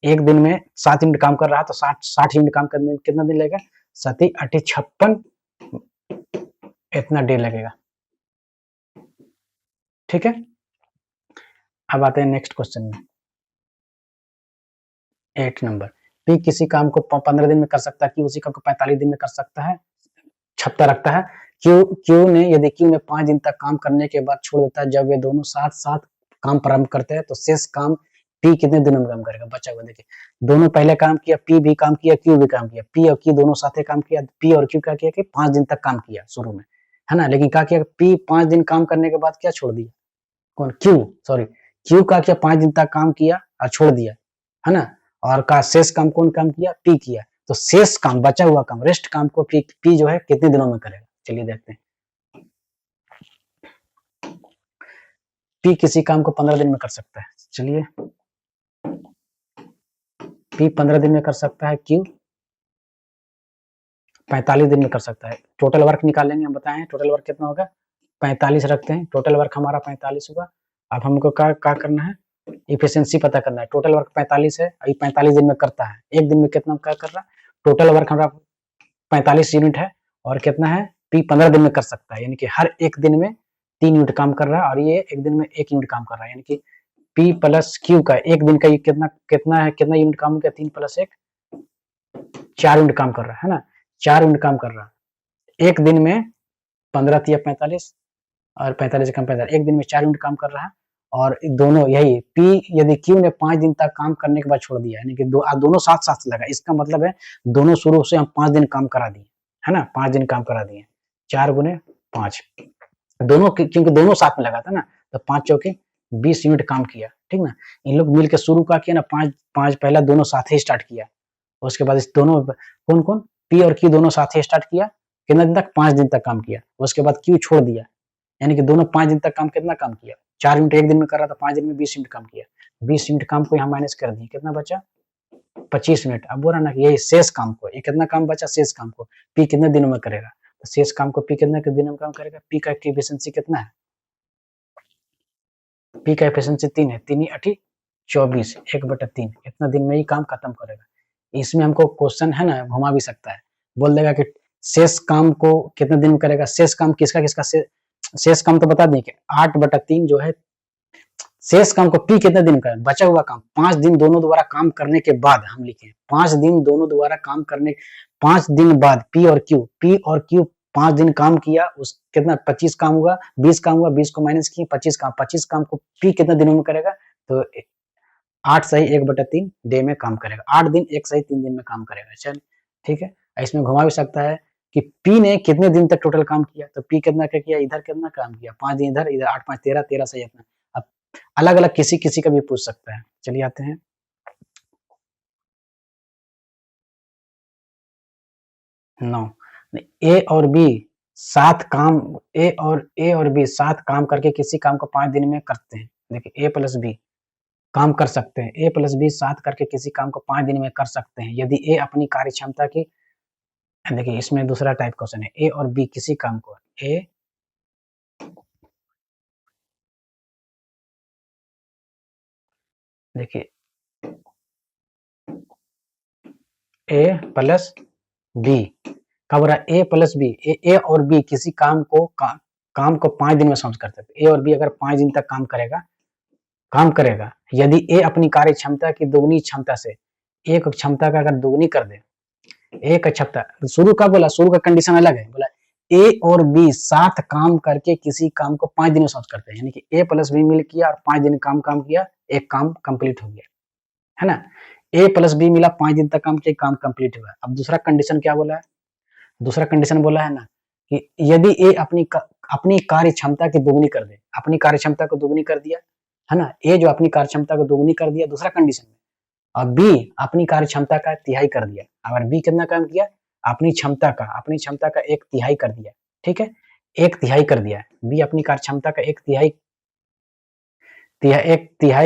एक दिन में 7 यूनिट काम कर रहा है, तो 60 यूनिट काम करने में कितना दिन लगेगा, 7 8 56 इतना डे लगेगा, ठीक है। अब आते हैं नेक्स्ट क्वेश्चन में, 8 नंबर, पी किसी काम को 15 दिन में कर सकता है, क्यू उसी काम को 45 दिन में कर सकता है, छपता रखता है, क्यू ने यदि क्यू ने 5 दिन तक काम करने के बाद छोड़ देता है, जब वे दोनों साथ साथ काम प्रारंभ करते हैं, तो शेष काम पी कितने दिनों में काम करेगा, बचा हुआ देखिए, दोनों पहले काम किया, पी भी काम किया, क्यू भी काम किया, पी और क्यू दोनों साथ काम किया, पी और क्यू क्या किया कि 5 दिन तक काम किया शुरू में, है ना, लेकिन क्या किया, पी 5 दिन काम करने के बाद क्या छोड़ दिया, कौन क्यू का क्या 5 दिन तक काम किया और छोड़ दिया, है ना, और का शेष काम कौन काम किया, पी किया, तो शेष काम बचा हुआ काम रेस्ट काम को पी जो है कितने दिनों में करेगा, चलिए देखते हैं, पी किसी काम को 15 दिन में कर सकता है, चलिए पी 15 दिन में कर सकता है, क्यू 45 दिन में कर सकता है, टोटल वर्क निकालेंगे, हम बताएं टोटल वर्क कितना होगा 45 रखते हैं, टोटल वर्क हमारा 45 होगा, अब हमको क्या करना है, इफिशिएंसी पता करना है, टोटल वर्क 45 है, अभी 45 दिन में करता है, एक दिन में कितना क्या कर रहा है, टोटल वर्क हमारा 45 यूनिट है, और कितना है पी 15 दिन में कर सकता है, यानी कि हर एक दिन में 3 यूनिट काम कर रहा है, और ये एक दिन में 1 यूनिट काम कर रहा है, यानी कि पी प्लस क्यू का एक दिन का कितना यूनिट काम हो गया, 3 प्लस 1 4 यूनिट काम कर रहा है ना, 4 यूनिट काम कर रहा है, एक दिन में 15 तिया 45, और 45 कम 45, एक दिन में 4 यूनिट काम कर रहा है, और दोनों यही P यदि Q ने 5 दिन तक काम करने के बाद छोड़ दिया, यानी कि दोनों साथ-साथ लगा, इसका मतलब है दोनों शुरू से हम 5 दिन काम करा दिए, है ना? 5 दिन काम करा दिए, 4 गुने 5, दोनों क्योंकि दोनों साथ में लगा था ना, तो 5 चौके 20 यूनिट काम किया, ठीक ना? इन लोग मिलकर शुरू का किया ना, 5 पहला दोनों साथ ही स्टार्ट किया, उसके बाद इस दोनों कौन-कौन P और Q दोनों साथ ही स्टार्ट किया, कितना दिन तक? 5 दिन तक काम किया, उसके बाद Q छोड़ दिया, यानी कि दोनों 5 दिन तक काम कितना काम किया? 4 यूनिट एक दिन में कर रहा था, 5 दिन में 20 यूनिट काम किया, 20 यूनिट काम को यहाँ माइनस कर दिए, कितना बचा? 25 मिनट। अब बोल रहा ना कि यही शेष काम को, ये कितना काम बचा शेष काम को, P कितने दिनों में करेगा? तो शेष काम को P कितने दिनों में काम करेगा? P का एफिशिएंसी कितना है? P का एफिशिएंसी 3 है, 3 × 24, 1/3, इतना दिन में ही काम खत्म करेगा। इसमें हमको क्वेश्चन है ना, घुमा भी सकता है, बोल देगा कि शेष काम को कितने दिन में करेगा? शेष काम किसका शेष काम तो बता दें कि 8/3 जो है शेष काम को P कितने दिन का? बचा हुआ काम 5 दिन दोनों द्वारा काम करने के बाद हम लिखे, 5 दिन दोनों द्वारा काम करने, 5 दिन बाद P और Q 5 दिन काम किया, उस कितना 25 काम हुआ, 20 काम हुआ, 20 को माइनस किए, 25 काम को P कितने दिनों में करेगा? तो 8 सही 1/3 डे में काम करेगा, 8 दिन 1 सही 3 दिन में काम करेगा। चल ठीक है, इसमें घुमा भी सकता है कि P ने कितने दिन तक टोटल काम किया, तो P कितना क्या किया, इधर कितना काम किया, 5 दिन इधर, 8 5 13, 13 सही अपना। अब अलग-अलग किसी का भी पूछ सकता है। चलिए आते हैं 9, A और B साथ काम करके किसी काम को 5 दिन में करते हैं। देखिए A प्लस B काम कर सकते हैं, A प्लस B साथ करके किसी काम को 5 दिन में कर सकते हैं, यदि A अपनी कार्य क्षमता की, देखिए इसमें दूसरा टाइप क्वेश्चन है, A और B किसी काम को देखिए A प्लस B कब हो रहा है? A प्लस B, A और B किसी काम को 5 दिन में सॉल्व करते हैं। A और B अगर 5 दिन तक काम करेगा, यदि A अपनी कार्य क्षमता की दोगुनी क्षमता से एक क्षमता का अगर दोगुनी कर दे, एक क्षमता शुरू का बोला, शुरू का कंडीशन अलग है, बोला A और B साथ काम करके किसी काम को 5 दिन में सॉल्व करते हैं, यानी कि A प्लस B मिल किया और 5 दिन काम किया, एक काम कंप्लीट हो गया, है ना? A प्लस B मिला, 5 दिन तक काम किया, काम कंप्लीट हुआ। अब दूसरा कंडीशन क्या बोला है? दूसरा कंडीशन बोला है ना कि यदि A अपनी कार्य क्षमता की दोगुनी कर दे, अपनी कार्य क्षमता को दोगुनी कर दिया, है ना? A जो अपनी कार्य क्षमता को दोगुनी कर दिया दूसरा कंडीशन में, और B अपनी कार्य क्षमता का तिहाई कर दिया। अगर B कितना काम किया? अपनी क्षमता का 1/3 कर दिया, ठीक है? 1/3 कर दिया। B अपनी कार्य क्षमता का 1/3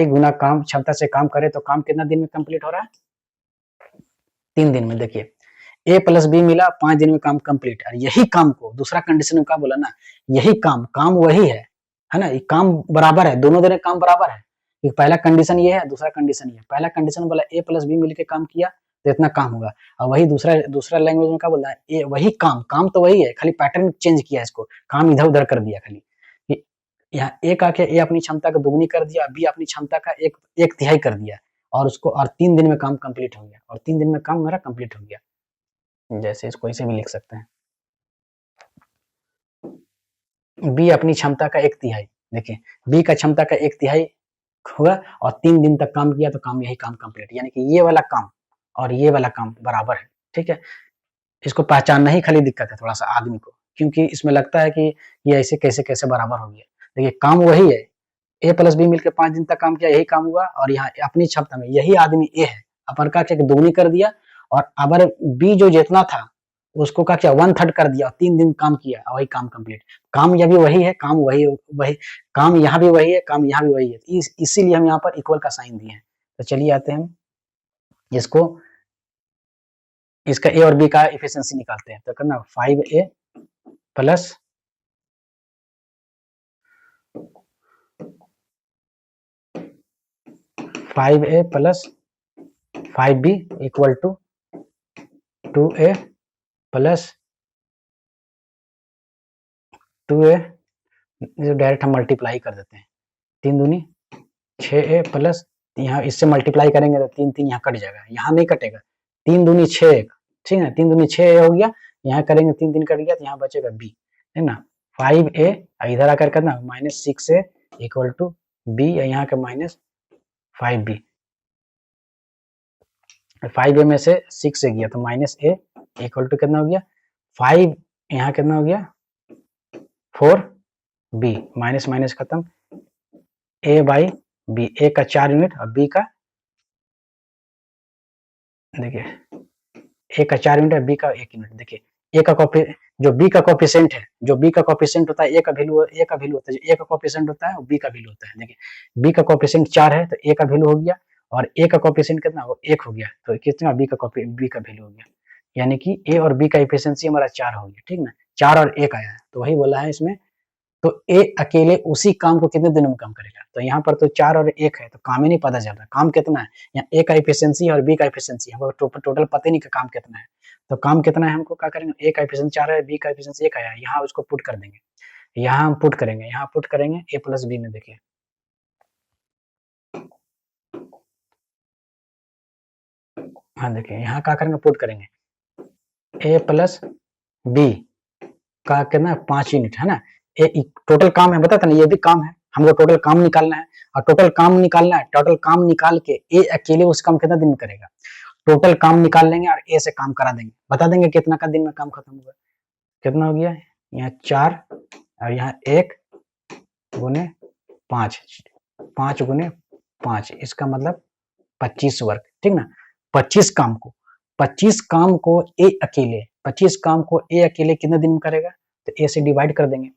गुना काम क्षमता से काम करे तो काम कितना दिन में कंप्लीट हो रहा है? 3 दिन में। देखिए A प्लस B मिला, 5 दिन में काम कंप्लीट, और यही काम को दूसरा कंडीशन में क्या बोला ना, यही काम वही है ना? ये काम बराबर है, दोनों जने काम बराबर है। एक पहला कंडीशन ये है, दूसरा कंडीशन ये। पहला कंडीशन बोला A प्लस B मिलके काम किया तो इतना काम होगा, और वही दूसरा लैंग्वेज में क्या बोल रहा है, वही काम तो वही है, खाली पैटर्न चेंज किया है, इसको काम इधर-उधर कर दिया खाली। यहाँ A का क्या, A अपनी क्षमता को दुगनी कर दिया, B अपनी क्षमता का 1/3 कर दिया, और 3 दिन में काम कंप्लीट हो गया, और 3 दिन में काम मेरा कंप्लीट हो गया। जैसे इसको ऐसे भी लिख सकते हैं, B अपनी क्षमता का 1/3, देखिए B का क्षमता का 1/3 हुआ और 3 दिन तक काम किया तो यही काम कंप्लीट, यानी कि ये वाला काम और ये वाला काम बराबर है, ठीक है? इसको पहचानना ही खाली दिक्कत है थोड़ा-सा आदमी को, क्योंकि इसमें लगता है कि ये ऐसे कैसे बराबर हो गया। देखिए काम वही है, A प्लस B मिलके 5 दिन तक काम किया, यही काम हुआ, और यहाँ अपनी क्षमता में यही आदमी A है, अपन का क्या दोगुनी कर दिया, और अगर B जो जितना था उसको क्या किया 1/3 कर दिया, 3 दिन काम किया, वही काम कंप्लीट। काम ये भी वही है, काम काम यहाँ भी वही है, काम यहाँ भी वही है, इसीलिए हम यहाँ पर इक्वल का साइन दिए हैं। तो चलिए आते हैं इसका A और B का एफिशिएंसी निकालते हैं। तो करना 5A plus 5A plus 5B equal to 2A plus 2A, direct हम मल्टीप्लाई कर देते हैं, 3 दूनी 6A प्लस, यहाँ इससे मल्टीप्लाई करेंगे तो 3 यहाँ कट जाएगा, यहाँ नहीं कटेगा, 3 दूनी 6, ठीक है, 3 दूनी 6 हो गया, यहाँ करेंगे 3 कट गया तो यहाँ बचेगा B, है ना? 5A इधर आकर करना -6a इक्वल टू b, यहाँ के -5b, 5a में से 6 से गया तो -a इक्वल टू कितना हो गया 5, यहाँ कितना हो गया 4b, माइनस माइनस खत्म, a बाई b, a का 4 यूनिट और b का देखिए a का 4 यूनिट है, b का 1 यूनिट। देखिए a का कॉपी जो b का कोफिशिएंट है, जो b का कोफिशिएंट होता है a का वैल्यू होता है, जो a का कोफिशिएंट होता है वो b का वैल्यू होता है। देखिए b का कोफिशिएंट 4 है तो a का वैल्यू हो गया, और a का कोफिशिएंट कितना वो 1 हो गया, तो कितना b का वैल्यू हो गया, यानी कि a और b का एफिशिएंसी हमारा 4 हो गया, ठीक ना, 4 और 1 आया है, तो वही बोला है इसमें। तो a अकेले उसी काम को कितने दिनों में काम करेगा, तो यहाँ पर तो 4 और 1 है तो काम ही नहीं पता चल रहा, काम कितना है, यहाँ a का एफिशिएंसी और b का एफिशिएंसी हमको टोटल पता ही नहीं कि काम कितना है, तो काम कितना है हमको क्या करेंगे, a का एफिशिएंसी 4 है, b का एफिशिएंसी 1 आया है, यहाँ उसको पुट कर देंगे, यहाँ हम पुट करेंगे, यहाँ पुट करेंगे a प्लस b में। देखिए हाँ देखिए यहाँ क्या करेंगे, पुट करेंगे a प्लस b का कितना 5 यूनिट है ना, टोटल काम है, बताता ना ये भी काम है, हमको टोटल काम निकालना है, और टोटल काम निकालना है, टोटल काम निकाल के ए अकेले उस काम कितना दिन में करेगा, टोटल काम निकाल लेंगे और ए से काम करा देंगे, बता देंगे कितना का दिन में काम खत्म होगा, कितना हो गया यहाँ 4 और यहाँ 1 गुने 5, 5 गुने 5, इसका मतलब 25 वर्क, ठीक ना, 25 काम को ए अकेले कितने दिन में करेगा, तो ए से डिवाइड कर देंगे,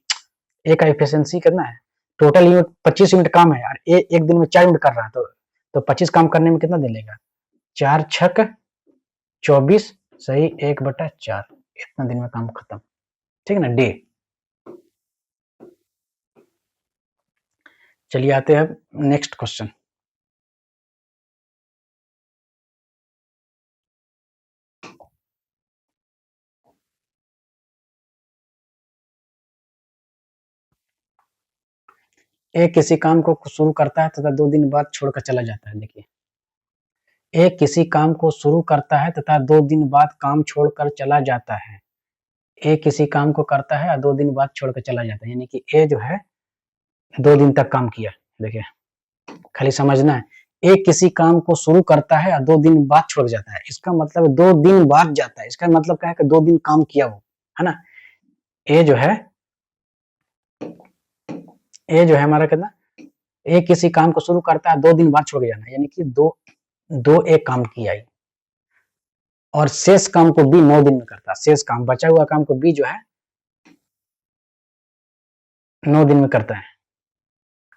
ए का एफिशिएंसी कितना है, टोटल यूनिट 25 यूनिट काम है और ए एक दिन में 4 यूनिट कर रहा है, तो 25 काम करने में कितना दिन लेगा, 4 छक 24 सही 1/4, इतना दिन में काम खत्म, ठीक है ना, डे। चलिए आते हैं नेक्स्ट क्वेश्चन। ए किसी काम को शुरू करता है तथा 2 दिन बाद छोड़कर चला जाता है। देखिए ए किसी काम को शुरू करता है तथा 2 दिन बाद काम छोड़कर चला जाता है, ए किसी काम को करता है और 2 दिन बाद छोड़कर चला जाता है, यानी कि ए जो है 2 दिन तक काम किया। देखिए खाली समझना है, ए किसी काम को शुरू करता है और 2 दिन बाद छोड़ जाता है, इसका मतलब 2 दिन बाद जाता है, इसका मतलब क्या है कि 2 दिन काम किया वो, है ना। ए जो है हमारा कितना, ए किसी काम को शुरू करता है 2 दिन बाद छोड़ जाना, यानी कि दो एक काम किया है, और शेष काम को बी 9 दिन में करता है, शेष काम बचा हुआ काम को बी जो है 9 दिन में करता है,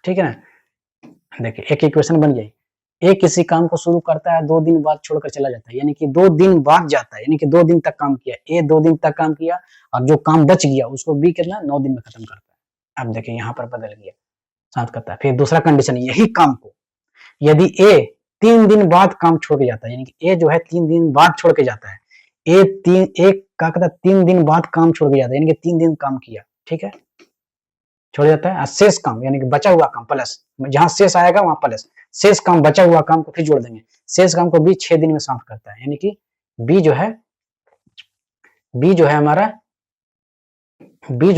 ठीक है ना। देखिए एक इक्वेशन बन गई, ए किसी काम को शुरू करता है 2 दिन बाद छोड़कर चला जाता है, यानी कि 2 दिन बाद जाता है, यानी कि 2 दिन तक काम किया, ए 2 दिन तक काम किया और जो काम बच गया उसको बी कितना 9 दिन में खत्म करता है। अब देखिए यहाँ पर बदल गया, साथ करता है। फिर दूसरा कंडीशन, यही काम को यदि ए 3 दिन बाद काम छोड़ के जाता है, यानी कि ए जो है 3 दिन बाद छोड़ के जाता है, एक का कहता 3 दिन बाद काम छोड़ के जाता है, यानी कि 3 दिन काम किया, ठीक है, छोड़ जाता है, शेष काम यानी कि बचा हुआ काम प्लस, जहां शेष आएगा वहां प्लस, शेष काम बचा हुआ काम को फिर जोड़ देंगे, शेष काम को बी 6 दिन में समाप्त करता है, यानी कि बी जो है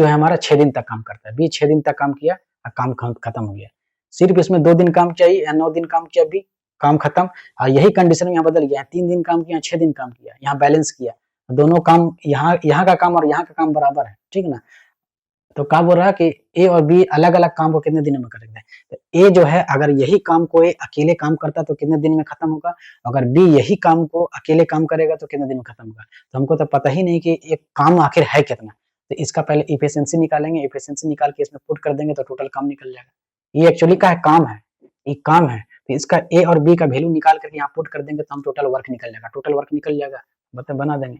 हमारा 6 दिन तक काम करता है, बी 6 दिन तक काम किया और काम खत्म हो गया, सिर्फ इसमें 2 दिन काम चाहिए या 9 दिन काम किया, बी काम खत्म। और यही कंडीशन यहाँ बदल गया, 3 दिन काम किया 6 दिन काम किया, यहाँ बैलेंस किया, दोनों काम यहाँ का काम और यहाँ का काम बराबर है, ठीक ना। तो क्या बोल रहा है कि ए और बी अलग अलग काम को कितने दिनों में करेंगे, तो ए जो है अगर यही काम को ए अकेले काम करता तो कितने दिन में खत्म होगा, अगर बी यही काम को अकेले काम करेगा तो कितने दिन में खत्म होगा, तो हमको तो पता ही नहीं कि एक काम आखिर है कितना, तो इसका पहले इफिशिएंसी निकालेंगे, इफिशिएंसी निकाल के इसमें पुट कर देंगे तो टोटल काम निकल जाएगा। ये एक्चुअली का है काम है, एक काम है, तो इसका ए और बी का वैल्यू निकाल करके यहाँ पुट कर देंगे तो हम टोटल वर्क निकल जाएगा, टोटल वर्क निकल जाएगा, मतलब बना देंगे।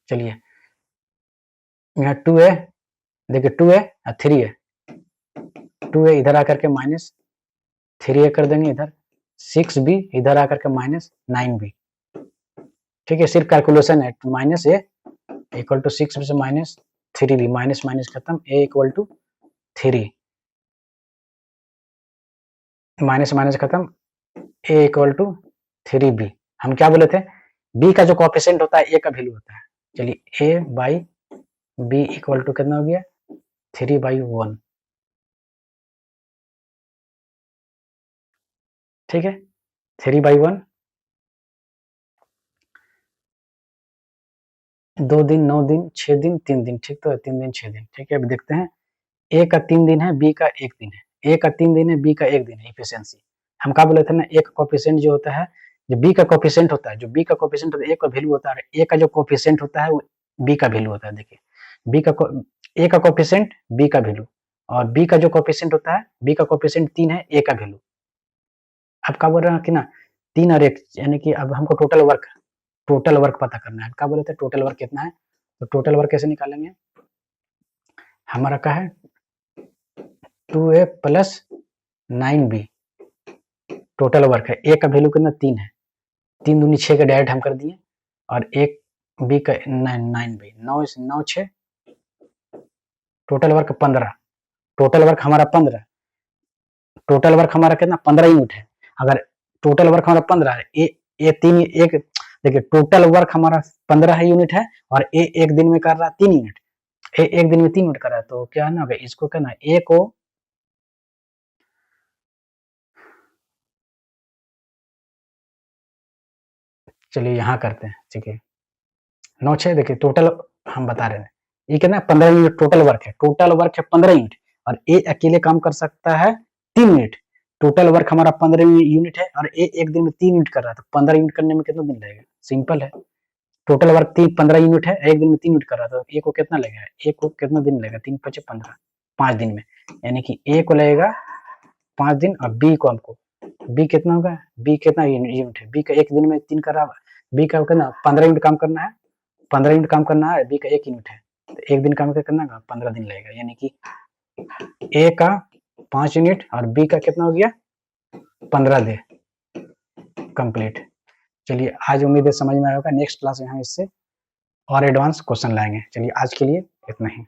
चलिए यहाँ 2a, देखिए 2a और 3a, 2a इधर आकर के -3a कर देंगे, इधर 6b इधर आकर के -9b, ठीक है, सिर्फ कैलकुलेशन है, -a इक्वल टू 6b से -3b, माइनस माइनस खत्म, a equal to 3, minus minus खत्म, a इक्वल टू 3b। हम क्या बोले थे, b का जो कोएफिशिएंट होता है a का वैल्यू होता है, चलिए a by B equal to कितना हो गया 3/1, ठीक है 3/1, 2 दिन 9 दिन 6 दिन 3 दिन, ठीक, तो 3 दिन 6 दिन, ठीक है। अब देखते हैं ए का 3 दिन है, बी का 1 दिन है, ए का 3 दिन है, बी का 1 दिन है, एफिशिएंसी। हम क्या बोले थे ना, ए का कोएफिशिएंट जो होता है, जो बी का कोएफिशिएंट होता है, जो बी का कोएफिशिएंट होता है, ए का वैल्यू होता है, ए का जो कोएफिशिएंट होता है वो बी का वैल्यू होता है। देखिए बी का ए का कोएफिशिएंट बी का वैल्यू, और बी का जो कोएफिशिएंट होता है, बी का कोएफिशिएंट 3 है, ए का वैल्यू। अब क्या बोल रहे हैं कि ना 3 और 1, यानी कि अब हमको टोटल वर्क पता करना है। क्या बोले थे टोटल वर्क कितना है, तो टोटल वर्क कैसे निकालेंगे, हमारा क्या है 2a plus 9b total work है। ए का वैल्यू कितना 3 है, 3 दूनी 6 का डायरेक्ट हम कर दिए, और एक बी का 9b, 9 6 total work 15, total work हमारा 15, टोटल वर्क हमारा कितना 15 यूनिट है। अगर टोटल वर्क हमारा 15 है, ए 3 एक देखिए टोटल वर्क हमारा 15 है यूनिट है, और ए एक दिन में कर रहा है 3 यूनिट, ए एक दिन में 3 यूनिट कर रहा है, तो क्या है ना इसको क्या ना ए को चलिए यहाँ करते हैं, ठीक है 9 6 देखिए टोटल हम बता रहे हैं, ये कितना 15 यूनिट टोटल वर्क है, टोटल वर्क है 15 यूनिट, और ए अकेले काम कर सकता है 3 यूनिट, टोटल वर्क हमारा 15 यूनिट है, और ए एक दिन में 3 यूनिट कर रहा था, 15 यूनिट करने में कितना दिन लगेगा, सिंपल है, टोटल वर्क 15 यूनिट है, एक दिन में 3 यूनिट कर रहा था, ए को कितना लगेगा, ए को कितना दिन लगेगा 3 5 15, 5 दिन में, यानी कि ए को लगेगा 5 दिन, और बी को हमको बी कितना होगा, बी कितना यूनिट है, बी का एक दिन में 3 कर रहा है, बी का कितना 15 यूनिट काम करना है, 15 यूनिट काम करना है, बी का 1 यूनिट है, तो एक दिन काम करना है 15 दिन लगेगा, यानी कि ए का 5 यूनिट और बी का कितना हो गया 15 दिन कंप्लीट। चलिए आज उम्मीद है समझ में आया होगा, नेक्स्ट क्लास में हम इससे और एडवांस क्वेश्चन लाएंगे। चलिए आज के लिए इतना ही।